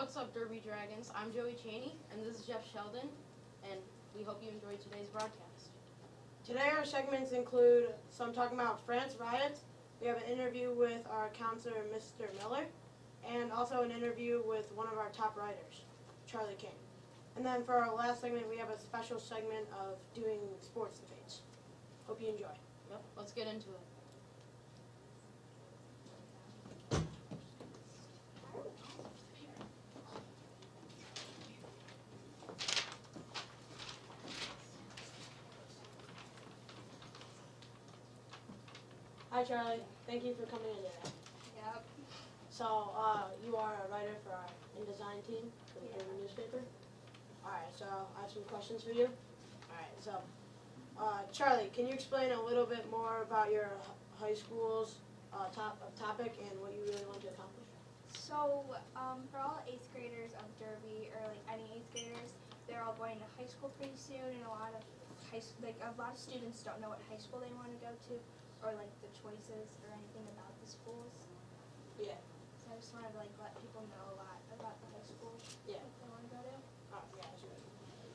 What's up, Derby Dragons? I'm Joey Cheney, and this is Jeff Sheldon, and we hope you enjoyed today's broadcast. Today our segments include some talking about France riots. We have an interview with our counselor, Mr. Miller, and also an interview with one of our top writers, Charlie King. And then for our last segment, we have a special segment of doing sports debates. Hope you enjoy. Yep, let's get into it. Hi, Charlie. Thank you for coming in today. Yep. So, you are a writer for our InDesign team for the Derby newspaper. Alright, so I have some questions for you. Alright, so, Charlie, can you explain a little bit more about your high school's topic and what you really want to accomplish? So, for all 8th graders of Derby, or like any 8th graders, they're all going to high school pretty soon, and a lot of students don't know what high school they want to go to, or like the choices or anything about the schools. Yeah. So I just wanted to like let people know a lot about the high school Yeah. they want to go to. Oh, yeah, that's good.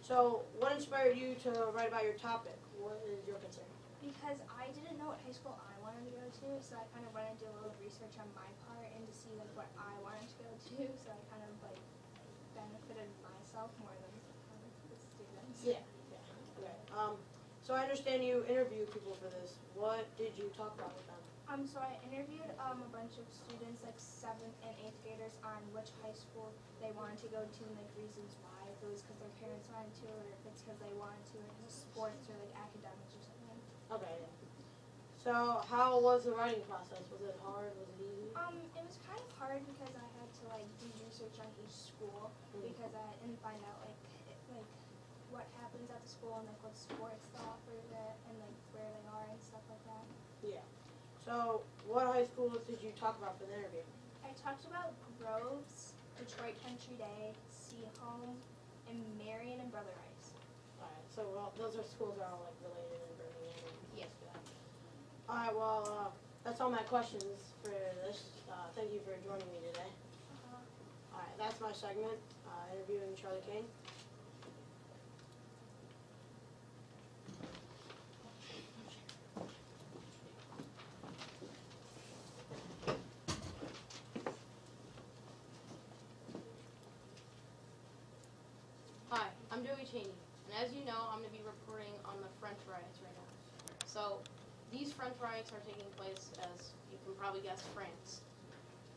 So, what inspired you to write about your topic? What is your concern? Because I didn't know what high school I wanted to go to, so I kind of wanted to do a little research on my part and to see like what I wanted to go to, so I kind of like benefited myself more than the students. Yeah. Okay. So I understand you interviewed people for this. What did you talk about with them? So I interviewed a bunch of students, like 7th and 8th graders, on which high school they wanted to go to and like reasons why. If it was because their parents wanted to, or if it's because they wanted to, or because of sports or like academics or something. Okay. Yeah. So how was the writing process? Was it hard? Was it easy? It was kind of hard because I had to like do research on each school because I didn't find out like what happens at the school and like what sports they offer there and like where they are and stuff like that. Yeah. So what high schools did you talk about for the interview? I talked about Groves, Detroit Country Day, Seaholm, and Marion and Brother Rice. Alright, so well, those are schools that are all like related in Birmingham. Yes. Alright, well, that's all my questions for this. Thank you for joining me today. Alright, that's my segment, interviewing Charlie King. Hi, I'm Joey Cheney, and as you know, I'm going to be reporting on the French riots right now. So, these French riots are taking place, as you can probably guess, France.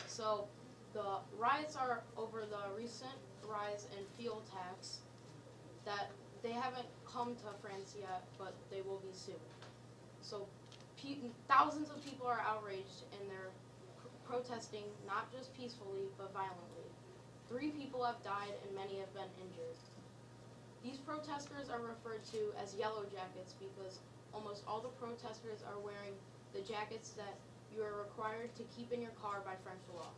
So, the riots are over the recent rise in fuel tax that they haven't come to France yet, but they will be soon. So, thousands of people are outraged, and they're protesting not just peacefully, but violently. 3 people have died, and many have been injured. These protesters are referred to as yellow jackets because almost all the protesters are wearing the jackets that you are required to keep in your car by French law.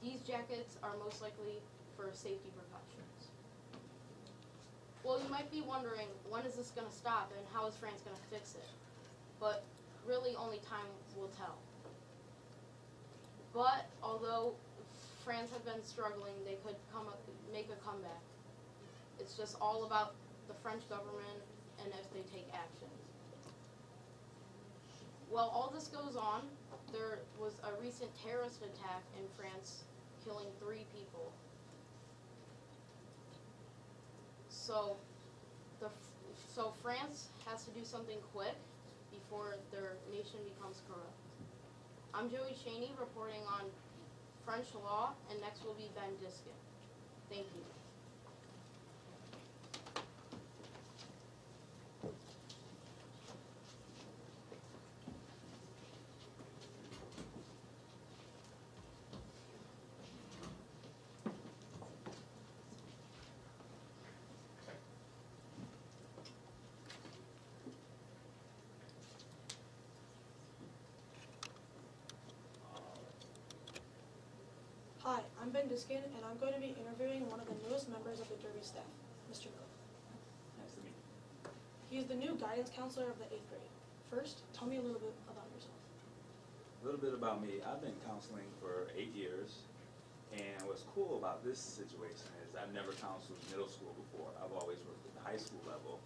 These jackets are most likely for safety precautions. Well, you might be wondering, when is this going to stop and how is France going to fix it? But really only time will tell. But although France have been struggling, they could make a comeback. It's just all about the French government and if they take action. While all this goes on, there was a recent terrorist attack in France, killing 3 people. So France has to do something quick before their nation becomes corrupt. I'm Joey Cheney reporting on French law, and next will be Ben Diskin. Thank you. Hi, I'm Ben Diskin, and I'm going to be interviewing one of the newest members of the Derby staff, Mr. Miller. Nice to meet you. He is the new guidance counselor of the 8th grade. First, tell me a little bit about yourself. A little bit about me. I've been counseling for 8 years, And what's cool about this situation is I've never counseled middle school before. I've always worked at the high school level.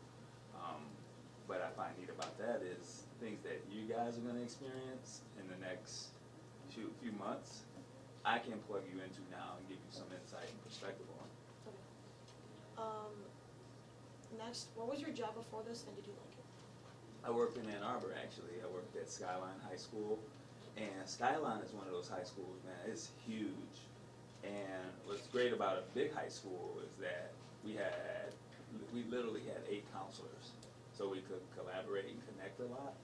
What I find neat about that is things that you guys are going to experience in the next few months, I can plug you into now and give you some insight and perspective on. Next, what was your job before this, and did you like it? I worked in Ann Arbor, actually. I worked at Skyline High School, and Skyline is one of those high schools, man, it's huge. And what's great about a big high school is that we literally had 8 counselors, so we could collaborate and connect a lot.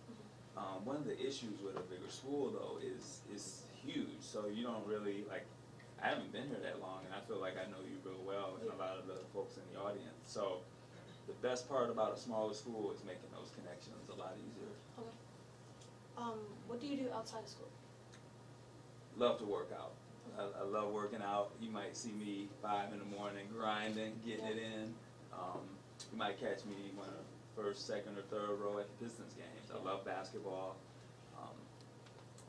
One of the issues with a bigger school, though, is huge, so you don't really, like, I haven't been here that long, and I feel like I know you real well, and a lot of the folks in the audience. So the best part about a smaller school is making those connections a lot easier. Okay. What do you do outside of school? Love to work out. I love working out. You might see me 5 in the morning grinding, getting it in. You might catch me one of the first, second, or third row at the Pistons games. I love basketball.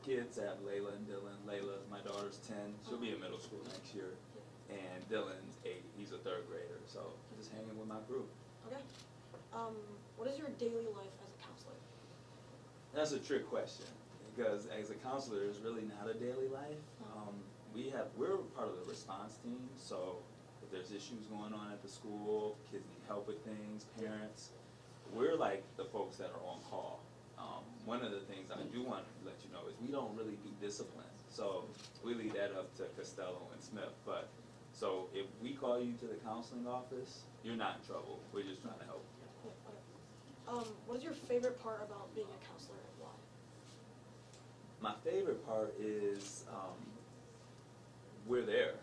Kids have Layla and Dylan. Layla, my daughter's 10. She'll be in middle school next year. And Dylan's 8. He's a 3rd grader. So just hanging with my crew. Okay. What is your daily life as a counselor? That's a trick question, because as a counselor, there's really not a daily life. We're part of the response team, so if there's issues going on at the school, kids need help with things, parents, we're like the folks that are on call. One of the things I do want to let you know is we don't really do discipline, so we leave that up to Costello and Smith. But so if we call you to the counseling office, you're not in trouble. We're just trying to help. Yeah, okay. What is your favorite part about being a counselor and why? My favorite part is we're there.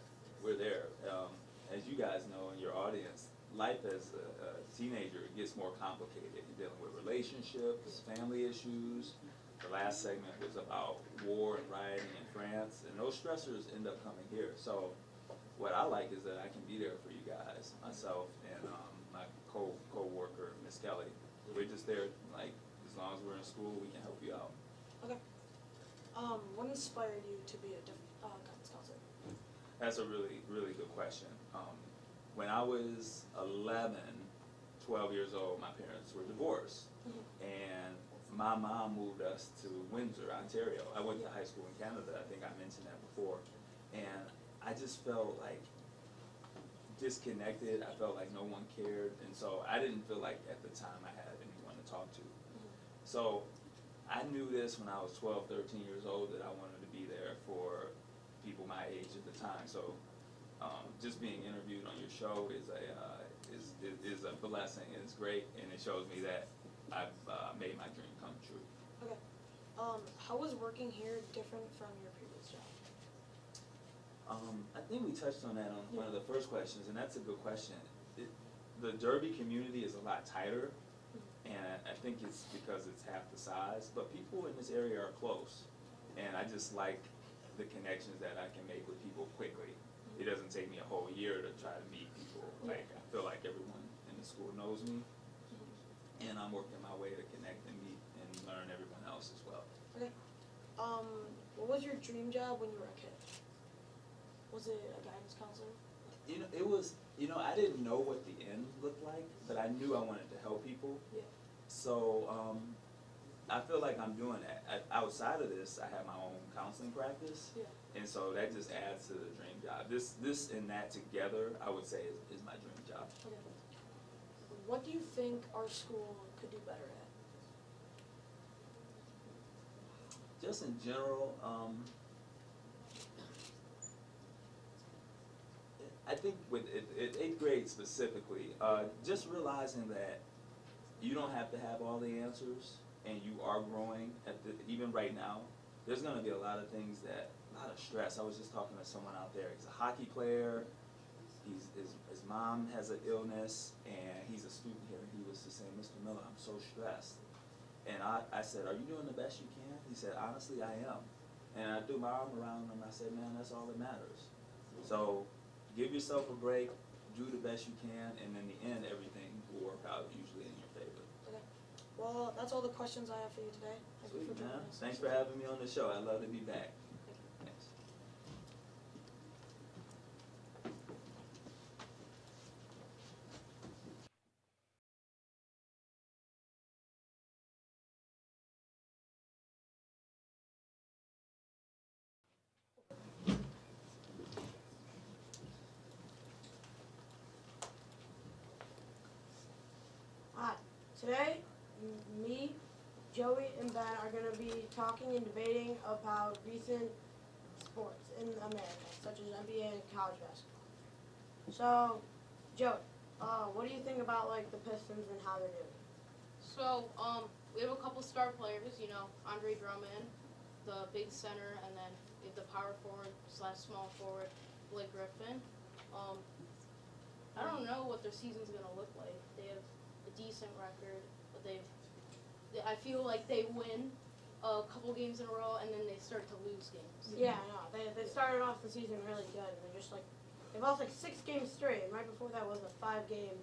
We're there. As you guys know in your audience, life as a teenager gets more complicated. You're dealing with relationships, family issues. The last segment was about war and rioting in France, and those stressors end up coming here. So what I like is that I can be there for you guys, myself and my co-worker, Miss Kelly. We're just there, like, as long as we're in school, we can help you out. Okay. What inspired you to be a guidance counselor? That's a really, really good question. When I was 11, 12 years old, my parents were divorced. And my mom moved us to Windsor, Ontario. I went to high school in Canada, I think I mentioned that before. And I just felt like disconnected. I felt like no one cared. And so I didn't feel like at the time I had anyone to talk to. So I knew this when I was 12, 13 years old, that I wanted to be there for people my age at the time. So just being interviewed on your show is a blessing. It's great, and it shows me that I've made my dream come true. Okay. How was working here different from your previous job? I think we touched on that on one of the first questions, and that's a good question. The Derby community is a lot tighter, and I think it's because it's half the size, but people in this area are close, and I just like the connections that I can make with people quickly. It doesn't take me a whole year to try to meet people. Like, I feel like everyone in the school knows me, and I'm working my way to connect and meet and learn everyone else as well. Okay. What was your dream job when you were a kid? Was it a guidance counselor? I didn't know what the end looked like, but I knew I wanted to help people. Yeah. So I feel like I'm doing that. Outside of this, I have my own counseling practice, and so that just adds to the dream job. This and that together, I would say, is my dream job. Okay. What do you think our school could do better at? Just in general, I think with 8th grade specifically, just realizing that you don't have to have all the answers, and you are growing. Even right now, there's going to be a lot of things a lot of stress. I was just talking to someone out there. He's a hockey player. His mom has an illness, and he's a student here. He was just saying, Mr. Miller, I'm so stressed. And I said, are you doing the best you can? He said, honestly, I am. And I threw my arm around him, and I said, man, that's all that matters. So give yourself a break, do the best you can, and in the end, everything will work out usually in your favor. Okay. Well, that's all the questions I have for you today. Thank you for Sweet, man. joining us. Thanks for having me on the show. I'd love to be back. Today, me, Joey, and Ben are going to be talking and debating about recent sports in America, such as NBA and college basketball. So, Joey, what do you think about like the Pistons and how they're doing? So, we have a couple star players, Andre Drummond, the big center, and then we have the power forward / small forward, Blake Griffin. I don't know what their season's gonna look like. They have a decent record, but I feel like they win a couple games in a row and then they start to lose games. Yeah, I know. They started off the season really good, and they're just like they've lost like 6 games straight. And right before that was a 5-game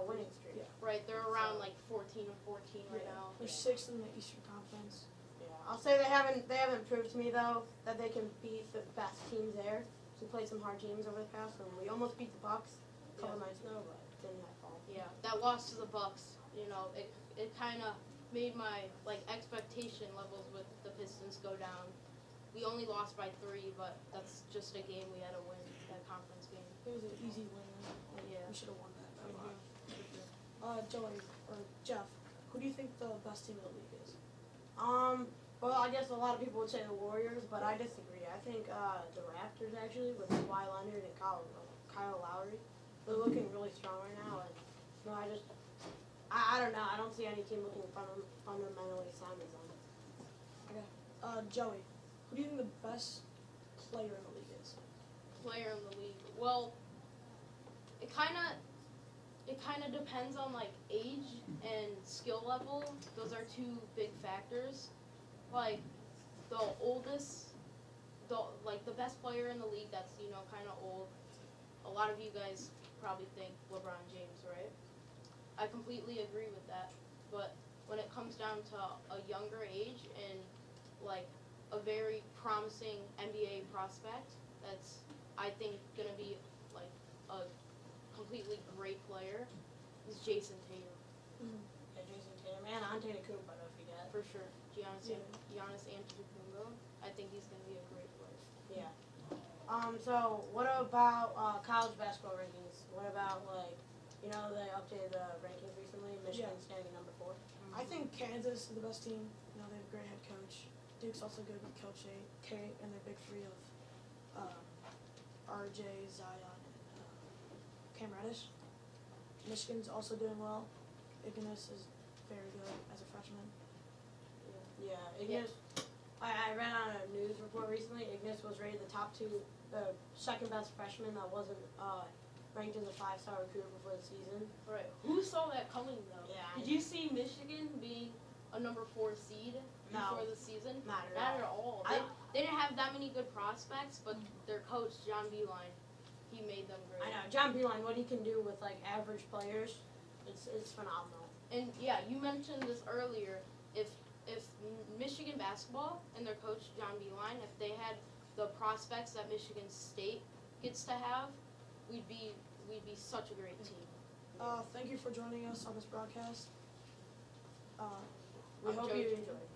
winning streak. Yeah. Right, they're around like 14 and 14 right now. They're sixth in the Eastern Conference. Yeah, I'll say they haven't proved to me though that they can beat the best teams there. We played some hard teams over the past, and we almost beat the Bucks a couple nights ago, but didn't have fall. Yeah, that loss to the Bucks, it kind of made my expectation levels with the Pistons go down. We only lost by 3, but that's just a game we had to win, that conference game. It was an easy win. Yeah. We should have won that by a lot. Joey, or Jeff, who do you think the best team in the league is? Well, I guess a lot of people would say the Warriors, but I disagree. I think the Raptors actually with Kawhi Leonard and Kyle Lowry, they're looking really strong right now, and I don't know. I don't see any team looking fundamentally sound as them. Okay. Joey, who do you think the best player in the league is? Player in the league. Well, it kind of depends on age and skill level. Those are 2 big factors. Like the oldest, the best player in the league that's kind of old. A lot of you guys probably think LeBron James, right? I completely agree with that. But when it comes down to a younger age and a very promising NBA prospect, that's I think gonna be a completely great player, is Jason Tatum. Yeah, Jason Tatum and Antetokounmpo, don't forget. For sure. Giannis Antetokounmpo. I think he's going to be a great player. Yeah. So what about college basketball rankings? What about they updated the rankings recently. Michigan standing number 4. I think Kansas is the best team. They have a great head coach. Duke's also good with Coach K and their big 3 of RJ, Zion, and Cam Reddish. Michigan's also doing well. Ignis is very good as a freshman. Yeah, Ignis. I read on a news report recently. Ignis was rated the second best freshman that wasn't ranked as a 5-star recruiter before the season. Right. Who saw that coming, though? Yeah. Did you see Michigan being a number 4 seed before the season? Not at all. They didn't have that many good prospects, but their coach, John Beilein, he made them great. I know. John Beilein, what he can do with average players, it's phenomenal. And yeah, you mentioned this earlier. If Michigan basketball and their coach John Beilein, if they had the prospects that Michigan State gets to have, we'd be such a great team. Thank you for joining us on this broadcast. We hope Joey you Cheney. enjoyed.